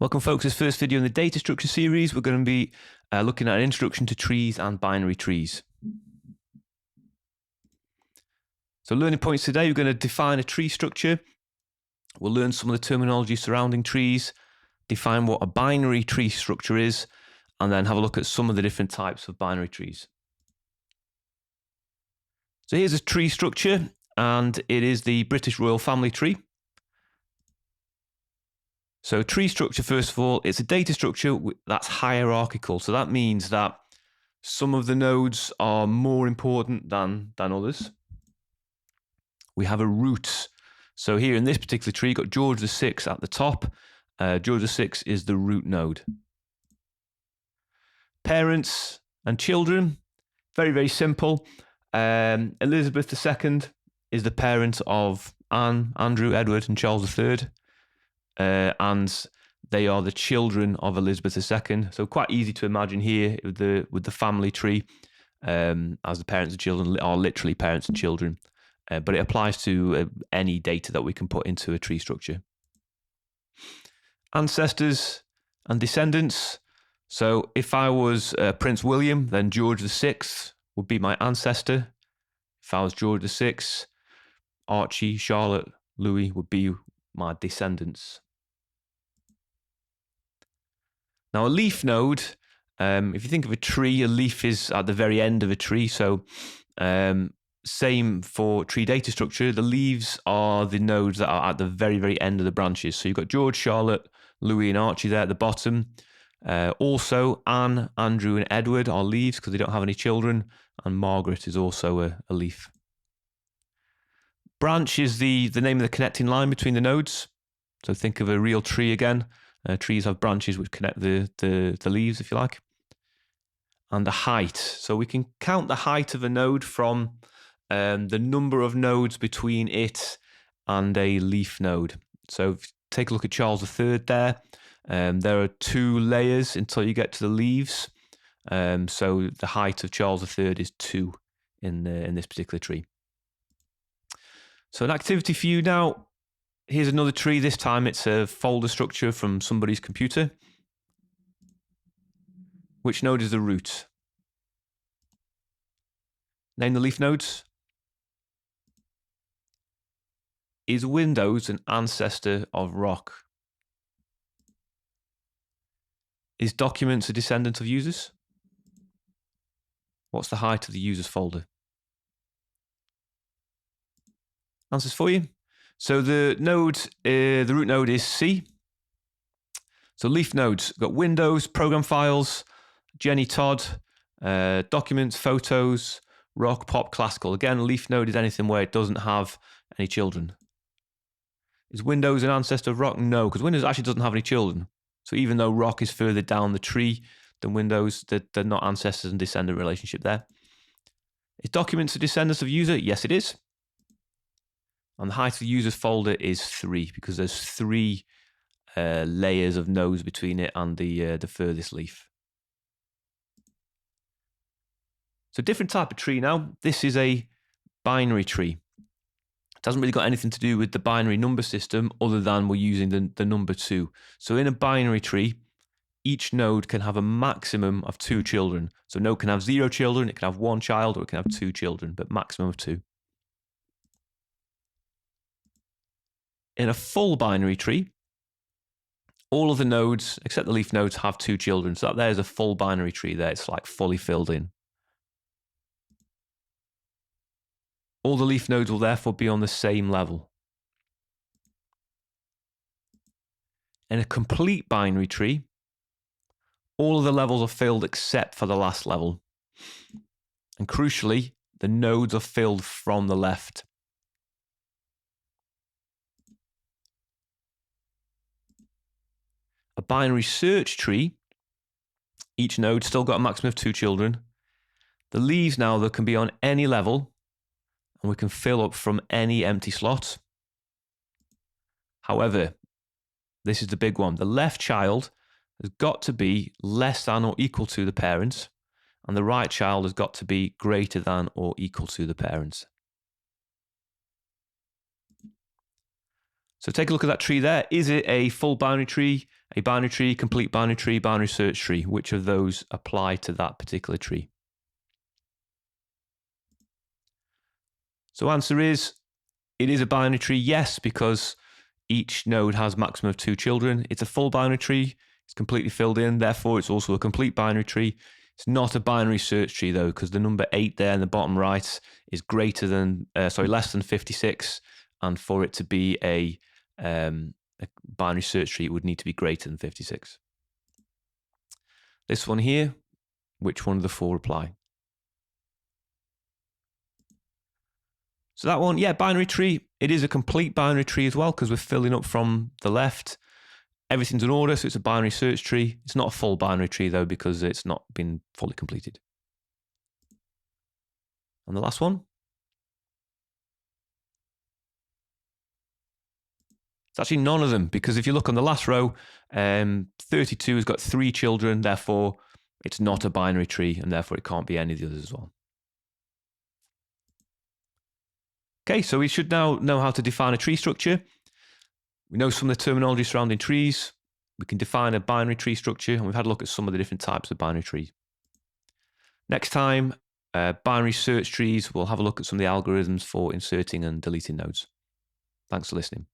Welcome folks, this first video in the data structure series. We're going to be looking at an introduction to trees and binary trees. So learning points today, we're going to define a tree structure. We'll learn some of the terminology surrounding trees, define what a binary tree structure is, and then have a look at some of the different types of binary trees. So here's a tree structure, and it is the British Royal Family Tree. So tree structure, first of all, it's a data structure that's hierarchical. So that means that some of the nodes are more important than others. We have a root. So here in this particular tree, you've got George VI at the top. George VI is the root node. Parents and children, very, very simple. Elizabeth II is the parent of Anne, Andrew, Edward, and Charles III. And they are the children of Elizabeth II. So quite easy to imagine here with the family tree, as the parents and children are literally parents and children. But it applies to any data that we can put into a tree structure. Ancestors and descendants. So if I was Prince William, then George VI would be my ancestor. If I was George VI, Archie, Charlotte, Louis would be my descendants. Now a leaf node, if you think of a tree, a leaf is at the very end of a tree. So same for tree data structure. The leaves are the nodes that are at the very, very end of the branches. So you've got George, Charlotte, Louis, and Archie there at the bottom. Also, Anne, Andrew, and Edward are leaves because they don't have any children. And Margaret is also a leaf. Branch is the name of the connecting line between the nodes. So think of a real tree again. Trees have branches which connect the leaves, if you like. And the height. So we can count the height of a node from the number of nodes between it and a leaf node. So if you take a look at Charles III there. There are 2 layers until you get to the leaves. So the height of Charles III is 2 in this particular tree. So an activity for you now. Here's another tree. This time it's a folder structure from somebody's computer. Which node is the root? Name the leaf nodes. Is Windows an ancestor of Rock? Is Documents a descendant of Users? What's the height of the Users folder? Answers for you. So the node, the root node is C. So leaf nodes, we've got Windows, Program Files, Jenny Todd, Documents, Photos, Rock, Pop, Classical. Again, leaf node is anything where it doesn't have any children. Is Windows an ancestor of Rock? No, because Windows actually doesn't have any children. So even though Rock is further down the tree than Windows, they're not ancestors and descendant relationship there. Is Documents a descendant of User? Yes, it is. And the height of the Users folder is 3 because there's 3 layers of nodes between it and the furthest leaf. So different type of tree now. This is a binary tree. It hasn't really got anything to do with the binary number system other than we're using the number 2. So in a binary tree, each node can have a maximum of 2 children. So a node can have 0 children, it can have 1 child, or it can have 2 children, but maximum of 2. In a full binary tree, all of the nodes, except the leaf nodes, have 2 children. So there's a full binary tree there. It's like fully filled in. All the leaf nodes will therefore be on the same level. In a complete binary tree, all of the levels are filled except for the last level. And crucially, the nodes are filled from the left. A binary search tree, each node still got a maximum of 2 children. The leaves now, they can be on any level, and we can fill up from any empty slot. However, this is the big one. The left child has got to be less than or equal to the parents, and the right child has got to be greater than or equal to the parents. So take a look at that tree there. Is it a full binary tree, a binary tree, complete binary tree, binary search tree? Which of those apply to that particular tree? So answer is, it is a binary tree, yes, because each node has maximum of 2 children. It's a full binary tree. It's completely filled in. Therefore, it's also a complete binary tree. It's not a binary search tree, though, because the number 8 there in the bottom right is less than 56. And for it to be a binary search tree, it would need to be greater than 56. This one here, which one of the 4 apply? So that one, yeah, binary tree. It is a complete binary tree as well, because we're filling up from the left. Everything's in order, so it's a binary search tree. It's not a full binary tree, though, because it's not been fully completed. And the last one. It's actually none of them, because if you look on the last row, 32 has got 3 children, therefore it's not a binary tree, and therefore it can't be any of the others as well. Okay, so we should now know how to define a tree structure. We know some of the terminology surrounding trees. We can define a binary tree structure, and we've had a look at some of the different types of binary trees. Next time, binary search trees, we'll have a look at some of the algorithms for inserting and deleting nodes. Thanks for listening.